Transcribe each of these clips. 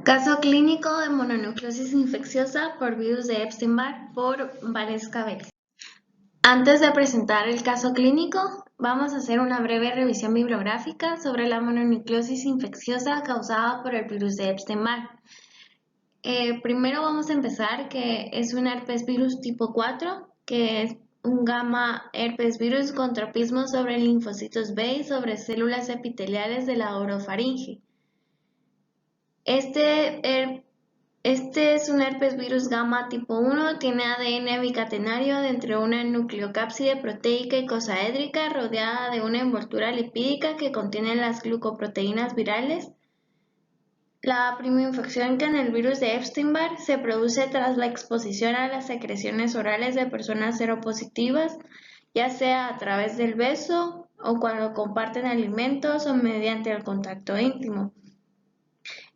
Caso clínico de mononucleosis infecciosa por virus de Epstein-Barr por Valesca Vélez. Antes de presentar el caso clínico, vamos a hacer una breve revisión bibliográfica sobre la mononucleosis infecciosa causada por el virus de Epstein-Barr. Primero vamos a empezar que es un herpes virus tipo 4, que es un gamma herpes virus con tropismo sobre linfocitos B y sobre células epiteliales de la orofaringe. Este es un herpes virus gamma tipo 1, tiene ADN bicatenario de entre una nucleocápside proteica icosaédrica rodeada de una envoltura lipídica que contiene las glucoproteínas virales. La primoinfección con el virus de Epstein-Barr se produce tras la exposición a las secreciones orales de personas seropositivas, ya sea a través del beso o cuando comparten alimentos o mediante el contacto íntimo.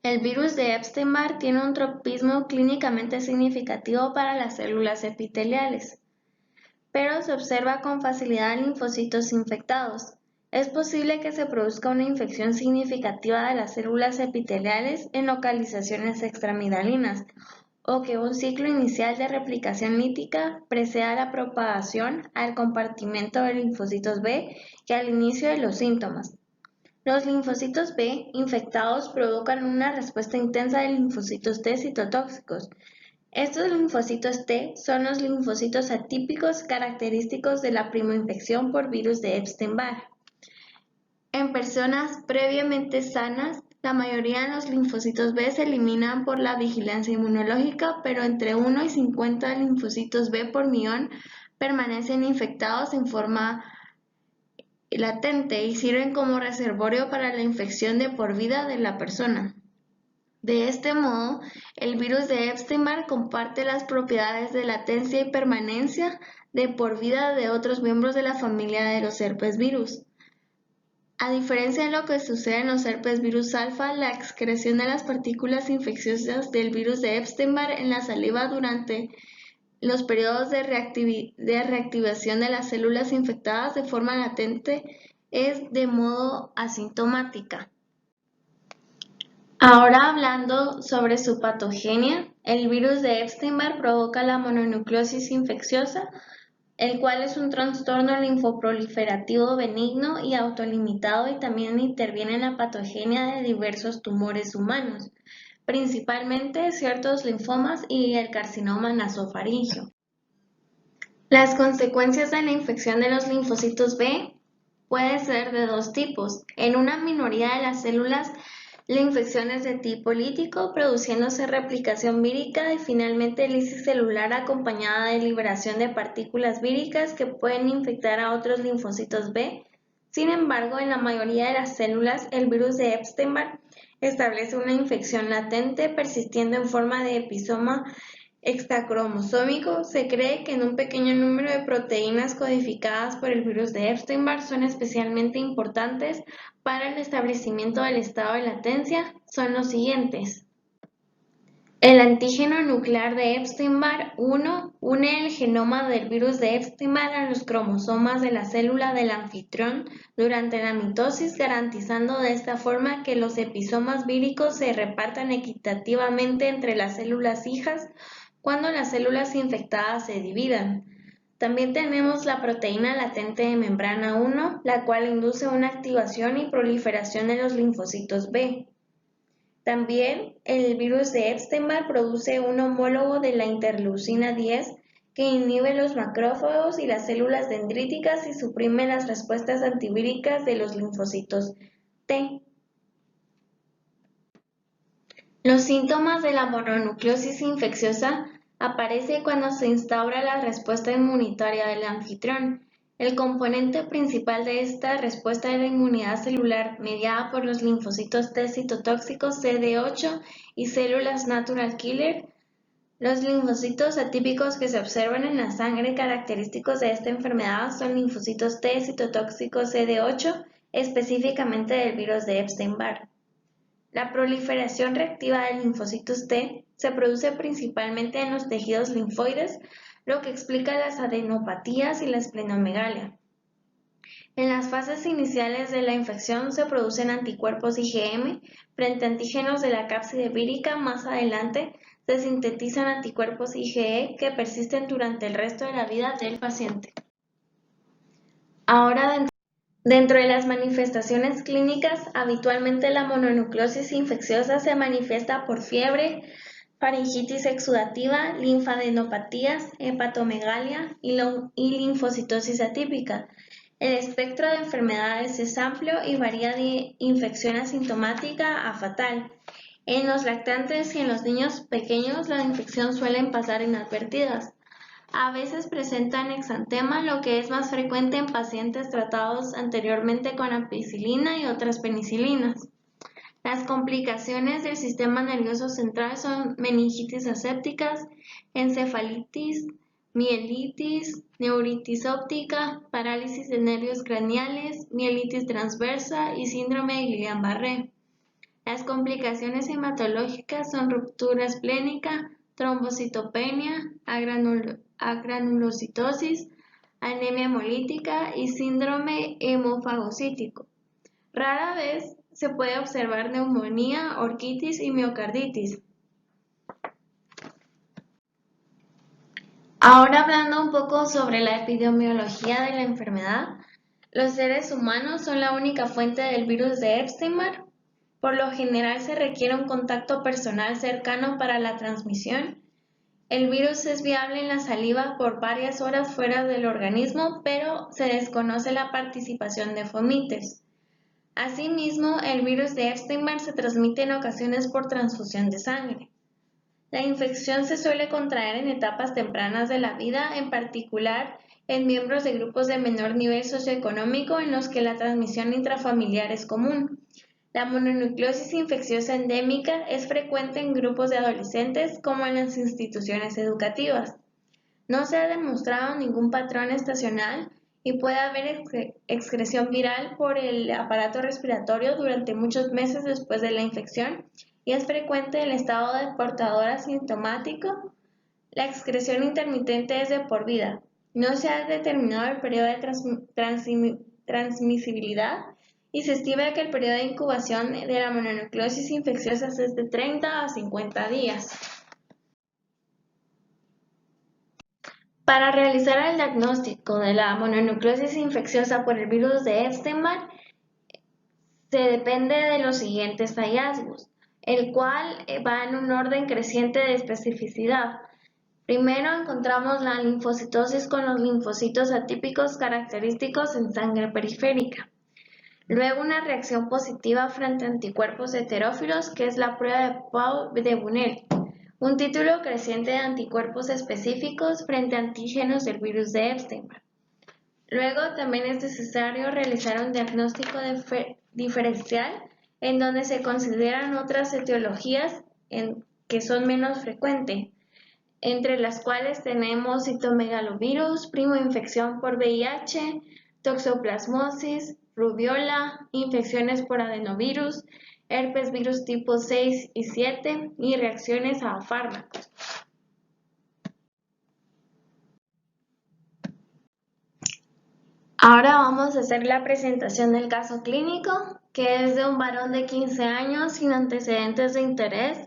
El virus de Epstein-Barr tiene un tropismo clínicamente significativo para las células epiteliales, pero se observa con facilidad en linfocitos infectados. Es posible que se produzca una infección significativa de las células epiteliales en localizaciones extramidalinas o que un ciclo inicial de replicación lítica preceda la propagación al compartimento de linfocitos B y al inicio de los síntomas. Los linfocitos B infectados provocan una respuesta intensa de linfocitos T citotóxicos. Estos linfocitos T son los linfocitos atípicos característicos de la primoinfección por virus de Epstein-Barr. En personas previamente sanas, la mayoría de los linfocitos B se eliminan por la vigilancia inmunológica, pero entre 1 y 50 linfocitos B por millón permanecen infectados en forma latente y sirven como reservorio para la infección de por vida de la persona. De este modo, el virus de Epstein-Barr comparte las propiedades de latencia y permanencia de por vida de otros miembros de la familia de los herpes virus. A diferencia de lo que sucede en los herpes virus alfa, la excreción de las partículas infecciosas del virus de Epstein-Barr en la saliva durante los periodos de reactivación de las células infectadas de forma latente es de modo asintomática. Ahora hablando sobre su patogenia, el virus de Epstein-Barr provoca la mononucleosis infecciosa, el cual es un trastorno linfoproliferativo benigno y autolimitado y también interviene en la patogenia de diversos tumores humanos, principalmente ciertos linfomas y el carcinoma nasofaríngeo. Las consecuencias de la infección de los linfocitos B puede ser de dos tipos. En una minoría de las células, la infección es de tipo lítico, produciéndose replicación vírica y finalmente lisis celular acompañada de liberación de partículas víricas que pueden infectar a otros linfocitos B. Sin embargo, en la mayoría de las células, el virus de Epstein-Barr establece una infección latente persistiendo en forma de episoma extracromosómico. Se cree que en un pequeño número de proteínas codificadas por el virus de Epstein-Barr son especialmente importantes para el establecimiento del estado de latencia. Son los siguientes. El antígeno nuclear de Epstein-Barr 1 une el genoma del virus de Epstein-Barr a los cromosomas de la célula del anfitrión durante la mitosis, garantizando de esta forma que los episomas víricos se repartan equitativamente entre las células hijas cuando las células infectadas se dividan. También tenemos la proteína latente de membrana 1, la cual induce una activación y proliferación de los linfocitos B. También el virus de Epstein-Barr produce un homólogo de la interleucina 10 que inhibe los macrófagos y las células dendríticas y suprime las respuestas antivíricas de los linfocitos T. Los síntomas de la mononucleosis infecciosa aparecen cuando se instaura la respuesta inmunitaria del anfitrión. El componente principal de esta respuesta es la inmunidad celular mediada por los linfocitos T citotóxicos CD8 y células natural killer. Los linfocitos atípicos que se observan en la sangre característicos de esta enfermedad son linfocitos T citotóxicos CD8, específicamente del virus de Epstein-Barr. La proliferación reactiva de linfocitos T se produce principalmente en los tejidos linfoides, lo que explica las adenopatías y la esplenomegalia. En las fases iniciales de la infección se producen anticuerpos IgM frente a antígenos de la cápside vírica. Más adelante se sintetizan anticuerpos IgE que persisten durante el resto de la vida del paciente. Ahora, dentro de las manifestaciones clínicas, habitualmente la mononucleosis infecciosa se manifiesta por fiebre, faringitis exudativa, linfadenopatías, hepatomegalia y linfocitosis atípica. El espectro de enfermedades es amplio y varía de infección asintomática a fatal. En los lactantes y en los niños pequeños la infección suelen pasar inadvertidas. A veces presentan exantema, lo que es más frecuente en pacientes tratados anteriormente con ampicilina y otras penicilinas. Las complicaciones del sistema nervioso central son meningitis asépticas, encefalitis, mielitis, neuritis óptica, parálisis de nervios craneales, mielitis transversa y síndrome de Guillain-Barré. Las complicaciones hematológicas son ruptura esplénica, trombocitopenia, agranulocitosis, anemia hemolítica y síndrome hemofagocítico. Rara vez se puede observar neumonía, orquitis y miocarditis. Ahora hablando un poco sobre la epidemiología de la enfermedad, los seres humanos son la única fuente del virus de Epstein-Barr. Por lo general se requiere un contacto personal cercano para la transmisión. El virus es viable en la saliva por varias horas fuera del organismo, pero se desconoce la participación de fomites. Asimismo, el virus de Epstein-Barr se transmite en ocasiones por transfusión de sangre. La infección se suele contraer en etapas tempranas de la vida, en particular en miembros de grupos de menor nivel socioeconómico en los que la transmisión intrafamiliar es común. La mononucleosis infecciosa endémica es frecuente en grupos de adolescentes como en las instituciones educativas. No se ha demostrado ningún patrón estacional y puede haber excreción viral por el aparato respiratorio durante muchos meses después de la infección y es frecuente el estado de portador asintomático. La excreción intermitente es de por vida. No se ha determinado el periodo de transmisibilidad y se estima que el periodo de incubación de la mononucleosis infecciosa es de 30 a 50 días. Para realizar el diagnóstico de la mononucleosis infecciosa por el virus de Epstein-Barr, se depende de los siguientes hallazgos, el cual va en un orden creciente de especificidad. Primero encontramos la linfocitosis con los linfocitos atípicos característicos en sangre periférica. Luego una reacción positiva frente a anticuerpos heterófilos, que es la prueba de Paul de Bunel. Un título creciente de anticuerpos específicos frente a antígenos del virus de Epstein-Barr. Luego también es necesario realizar un diagnóstico diferencial en donde se consideran otras etiologías que son menos frecuentes, entre las cuales tenemos citomegalovirus, primoinfección por VIH, toxoplasmosis, rubiola, infecciones por adenovirus, herpes virus tipo 6 y 7 y reacciones a fármacos. Ahora vamos a hacer la presentación del caso clínico, que es de un varón de 15 años sin antecedentes de interés.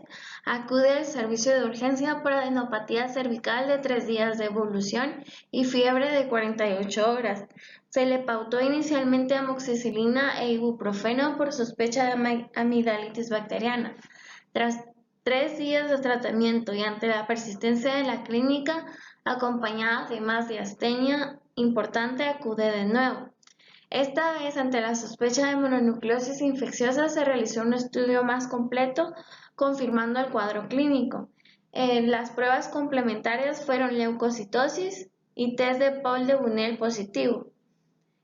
Acude al servicio de urgencia por adenopatía cervical de 3 días de evolución y fiebre de 48 horas. Se le pautó inicialmente amoxicilina e ibuprofeno por sospecha de amigdalitis bacteriana. Tras 3 días de tratamiento y ante la persistencia de la clínica, acompañada de más de astenia importante, acude de nuevo. Esta vez, ante la sospecha de mononucleosis infecciosa, se realizó un estudio más completo, confirmando el cuadro clínico. Las pruebas complementarias fueron leucocitosis y test de Paul de Bunel positivo.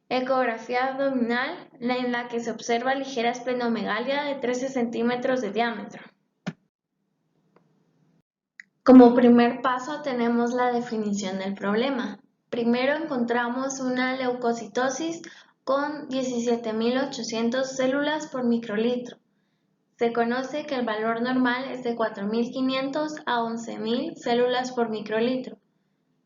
Ecografía abdominal, en la que se observa ligera esplenomegalia de 13 centímetros de diámetro. Como primer paso tenemos la definición del problema. Primero encontramos una leucocitosis con 17.800 células por microlitro. Se conoce que el valor normal es de 4.500 a 11.000 células por microlitro.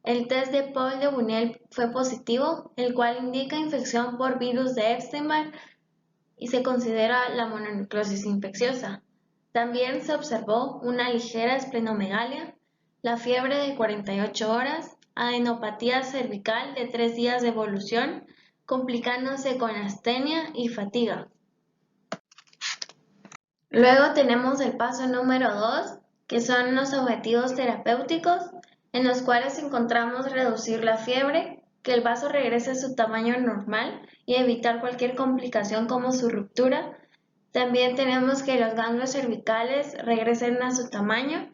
El test de Paul de Bunel fue positivo, el cual indica infección por virus de Epstein-Barr y se considera la mononucleosis infecciosa. También se observó una ligera esplenomegalia, la fiebre de 48 horas, adenopatía cervical de 3 días de evolución, complicándose con astenia y fatiga. Luego tenemos el paso número 2, que son los objetivos terapéuticos, en los cuales encontramos reducir la fiebre, que el vaso regrese a su tamaño normal y evitar cualquier complicación como su ruptura. También tenemos que los ganglios cervicales regresen a su tamaño,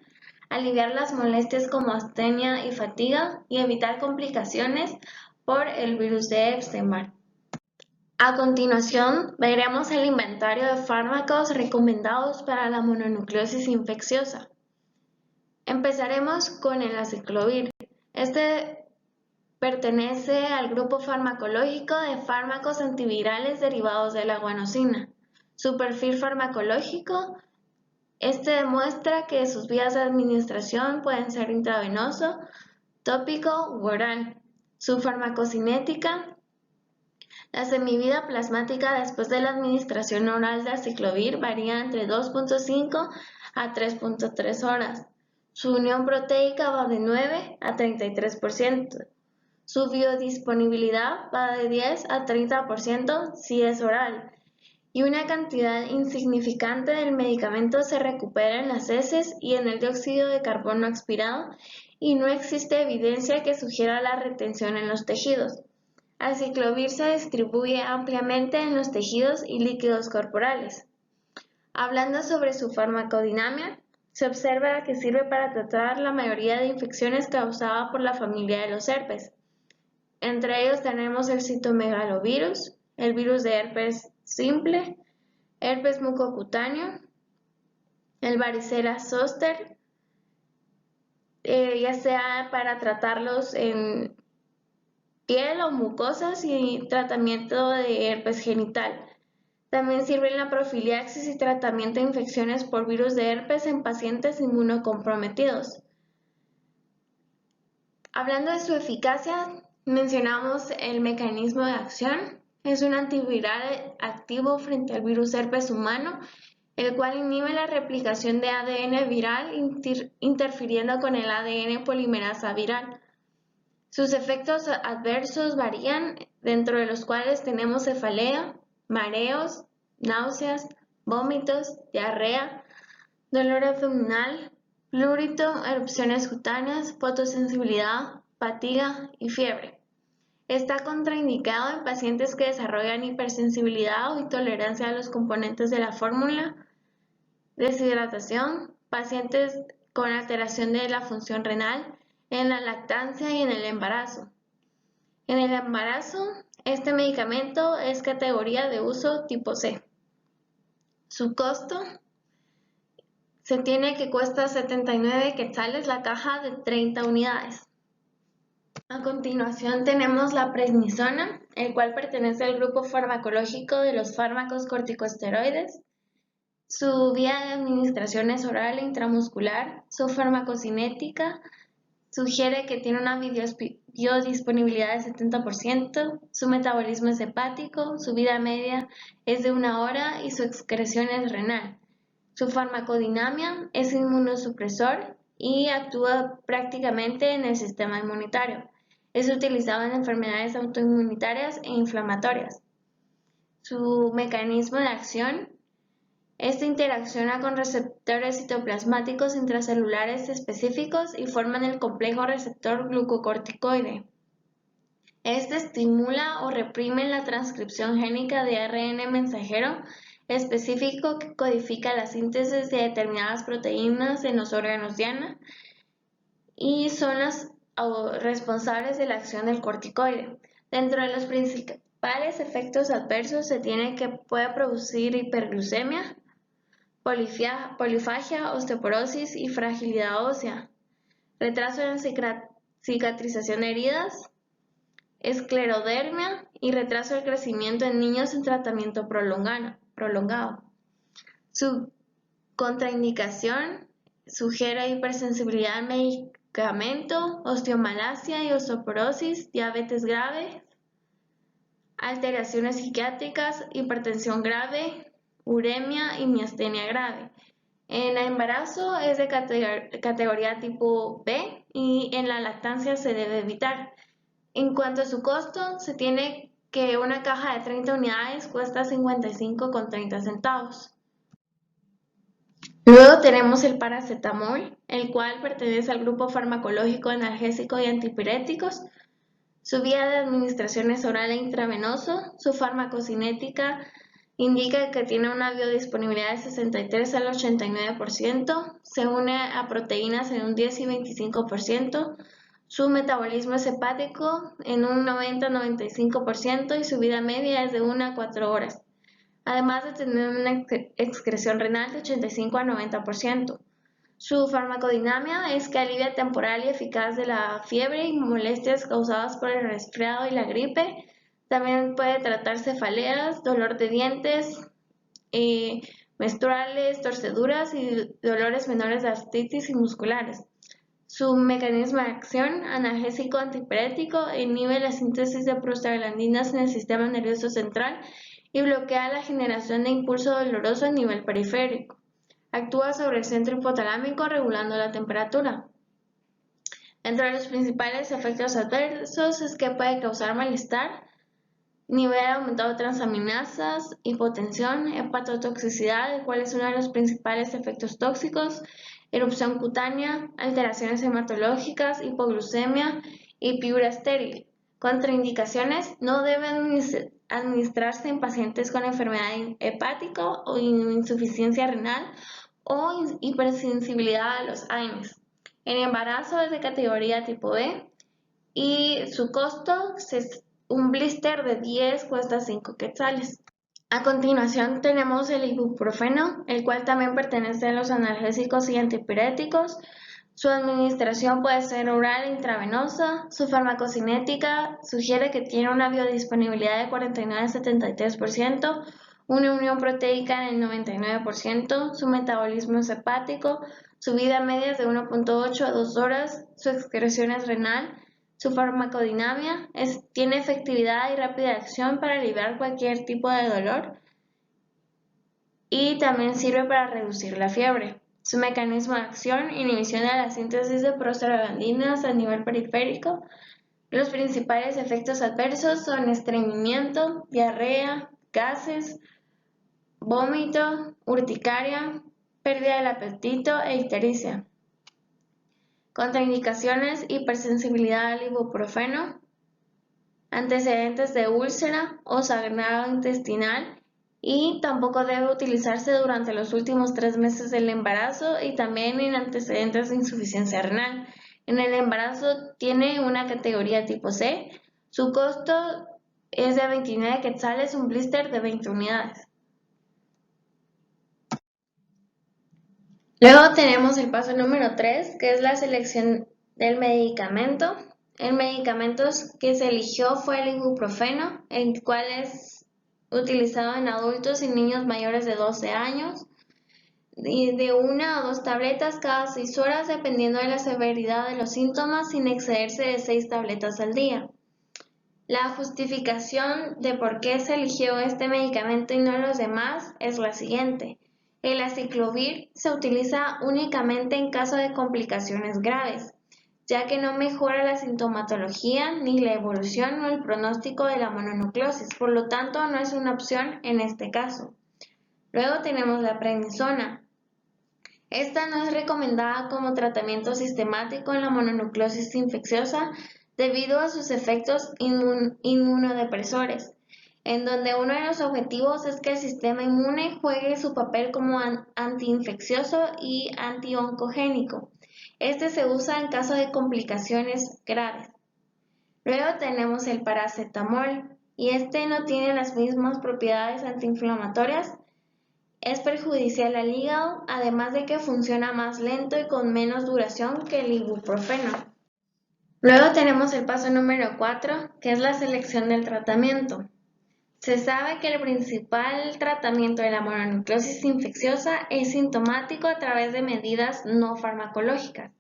aliviar las molestias como astenia y fatiga y evitar complicaciones por el virus de Epstein-Barr. A continuación, veremos el inventario de fármacos recomendados para la mononucleosis infecciosa. Empezaremos con el aciclovir. Este pertenece al grupo farmacológico de fármacos antivirales derivados de la guanosina. Su perfil farmacológico, demuestra que sus vías de administración pueden ser intravenoso, tópico u oral. Su farmacocinética, la semivida plasmática después de la administración oral de aciclovir varía entre 2.5 a 3.3 horas. Su unión proteica va de 9 a 33%. Su biodisponibilidad va de 10 a 30% si es oral. Y una cantidad insignificante del medicamento se recupera en las heces y en el dióxido de carbono expirado y no existe evidencia que sugiera la retención en los tejidos. Aciclovir se distribuye ampliamente en los tejidos y líquidos corporales. Hablando sobre su farmacodinámica, se observa que sirve para tratar la mayoría de infecciones causadas por la familia de los herpes. Entre ellos tenemos el citomegalovirus, el virus de herpes simple, herpes mucocutáneo, el varicela zoster, ya sea para tratarlos en piel o mucosas y tratamiento de herpes genital. También sirve en la profilaxis y tratamiento de infecciones por virus de herpes en pacientes inmunocomprometidos. Hablando de su eficacia, mencionamos el mecanismo de acción. Es un antiviral activo frente al virus herpes humano, el cual inhibe la replicación de ADN viral interfiriendo con el ADN polimerasa viral. Sus efectos adversos varían, dentro de los cuales tenemos cefalea, mareos, náuseas, vómitos, diarrea, dolor abdominal, prurito, erupciones cutáneas, fotosensibilidad, fatiga y fiebre. Está contraindicado en pacientes que desarrollan hipersensibilidad o intolerancia a los componentes de la fórmula, deshidratación, pacientes con alteración de la función renal, en la lactancia y en el embarazo. En el embarazo, este medicamento es categoría de uso tipo C. Su costo se tiene que cuesta 79 quetzales la caja de 30 unidades. A continuación tenemos la prednisona, el cual pertenece al grupo farmacológico de los fármacos corticosteroides. Su vía de administración es oral e intramuscular. Su farmacocinética sugiere que tiene una biodisponibilidad de 70%, su metabolismo es hepático, su vida media es de 1 hora y su excreción es renal. Su farmacodinámica es inmunosupresor y actúa prácticamente en el sistema inmunitario. Es utilizado en enfermedades autoinmunitarias e inflamatorias. Su mecanismo de acción, esta interacciona con receptores citoplasmáticos intracelulares específicos y forman el complejo receptor glucocorticoide. Este estimula o reprime la transcripción génica de ARN mensajero específico que codifica la síntesis de determinadas proteínas en los órganos diana y son las responsables de la acción del corticoide. Dentro de los principales efectos adversos se tiene que puede producir hiperglucemia, polifagia, osteoporosis y fragilidad ósea, retraso en la cicatrización de heridas, esclerodermia y retraso del crecimiento en niños en tratamiento prolongado. Su contraindicación sugiere hipersensibilidad medicamento, osteomalacia y osteoporosis, diabetes grave, alteraciones psiquiátricas, hipertensión grave, uremia y miastenia grave. En el embarazo es de categoría tipo B y en la lactancia se debe evitar. En cuanto a su costo, se tiene que una caja de 30 unidades cuesta 55,30 centavos. Luego tenemos el paracetamol, el cual pertenece al grupo farmacológico analgésico y antipiréticos. Su vía de administración es oral e intravenoso. Su farmacocinética indica que tiene una biodisponibilidad de 63 al 89%, se une a proteínas en un 10 y 25%, su metabolismo es hepático en un 90-95% y su vida media es de 1 a 4 horas, además de tener una excreción renal de 85 a 90%. Su farmacodinámica es que alivia temporal y eficaz de la fiebre y molestias causadas por el resfriado y la gripe. También puede tratar cefaleas, dolor de dientes, menstruales, torceduras y dolores menores de artritis y musculares. Su mecanismo de acción, analgésico antipirético, inhibe la síntesis de prostaglandinas en el sistema nervioso central y bloquea la generación de impulso doloroso a nivel periférico. Actúa sobre el centro hipotalámico regulando la temperatura. Entre los principales efectos adversos es que puede causar malestar, nivel aumentado de transaminasas, hipotensión, hepatotoxicidad, el cual es uno de los principales efectos tóxicos, erupción cutánea, alteraciones hematológicas, hipoglucemia y piura estéril. Contraindicaciones: no debe administrarse en pacientes con enfermedad hepática o insuficiencia renal o hipersensibilidad a los AINES. En embarazo es de categoría tipo B y su costo es un blister de 10 cuesta 5 quetzales. A continuación tenemos el ibuprofeno, el cual también pertenece a los analgésicos y antipiréticos. Su administración puede ser oral e intravenosa. Su farmacocinética sugiere que tiene una biodisponibilidad de 49-73%, una unión proteica en el 99%, su metabolismo es hepático, su vida media es de 1.8 a 2 horas, su excreción es renal. Su farmacodinámica tiene efectividad y rápida acción para aliviar cualquier tipo de dolor y también sirve para reducir la fiebre. Su mecanismo de acción, inhibición de la síntesis de prostaglandinas a nivel periférico. Los principales efectos adversos son estreñimiento, diarrea, gases, vómito, urticaria, pérdida del apetito e ictericia. Contraindicaciones: hipersensibilidad al ibuprofeno, antecedentes de úlcera o sangrado intestinal y tampoco debe utilizarse durante los últimos 3 meses del embarazo y también en antecedentes de insuficiencia renal. En el embarazo tiene una categoría tipo C, su costo es de 29 quetzales, un blister de 20 unidades. Luego tenemos el paso número 3, que es la selección del medicamento. El medicamento que se eligió fue el ibuprofeno, el cual es utilizado en adultos y niños mayores de 12 años, de 1 a 2 tabletas cada 6 horas, dependiendo de la severidad de los síntomas, sin excederse de 6 tabletas al día. La justificación de por qué se eligió este medicamento y no los demás es la siguiente. El aciclovir se utiliza únicamente en caso de complicaciones graves, ya que no mejora la sintomatología ni la evolución o el pronóstico de la mononucleosis, por lo tanto no es una opción en este caso. Luego tenemos la prednisona. Esta no es recomendada como tratamiento sistemático en la mononucleosis infecciosa debido a sus efectos inmunodepresores, en donde uno de los objetivos es que el sistema inmune juegue su papel como antiinfeccioso y antioncogénico. Este se usa en caso de complicaciones graves. Luego tenemos el paracetamol, y este no tiene las mismas propiedades antiinflamatorias, es perjudicial al hígado, además de que funciona más lento y con menos duración que el ibuprofeno. Luego tenemos el paso número 4, que es la selección del tratamiento. Se sabe que el principal tratamiento de la mononucleosis infecciosa es sintomático a través de medidas no farmacológicas.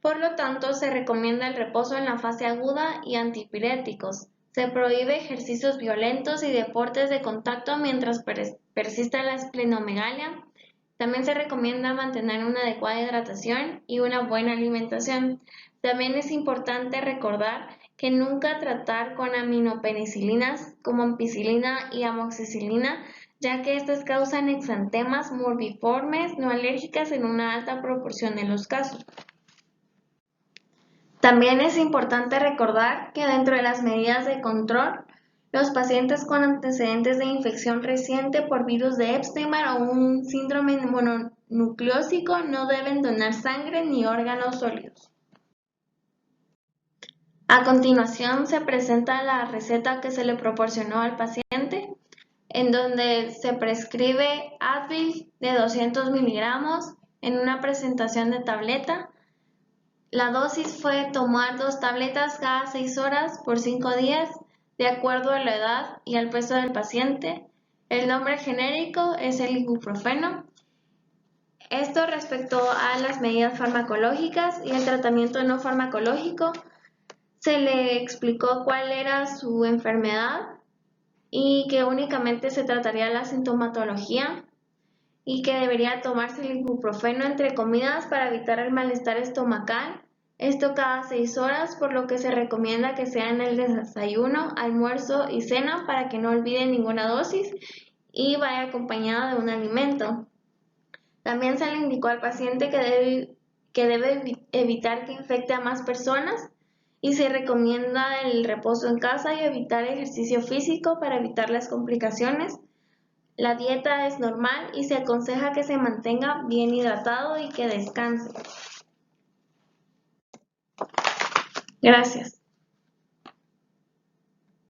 Por lo tanto, se recomienda el reposo en la fase aguda y antipiréticos. Se prohíbe ejercicios violentos y deportes de contacto mientras persista la esplenomegalia. También se recomienda mantener una adecuada hidratación y una buena alimentación. También es importante recordar que nunca tratar con aminopenicilinas como ampicilina y amoxicilina, ya que estas causan exantemas morbiformes no alérgicas en una alta proporción de los casos. También es importante recordar que dentro de las medidas de control, los pacientes con antecedentes de infección reciente por virus de Epstein-Barr o un síndrome mononucleósico no deben donar sangre ni órganos sólidos. A continuación se presenta la receta que se le proporcionó al paciente, en donde se prescribe Advil de 200 miligramos en una presentación de tableta. La dosis fue tomar 2 tabletas cada 6 horas por 5 días, de acuerdo a la edad y al peso del paciente. El nombre genérico es el ibuprofeno. Esto respecto a las medidas farmacológicas y el tratamiento no farmacológico. Se le explicó cuál era su enfermedad y que únicamente se trataría la sintomatología y que debería tomarse el ibuprofeno entre comidas para evitar el malestar estomacal. Esto cada 6 horas, por lo que se recomienda que sea en el desayuno, almuerzo y cena para que no olvide ninguna dosis y vaya acompañada de un alimento. También se le indicó al paciente que debe evitar que infecte a más personas y se recomienda el reposo en casa y evitar ejercicio físico para evitar las complicaciones. La dieta es normal y se aconseja que se mantenga bien hidratado y que descanse. Gracias.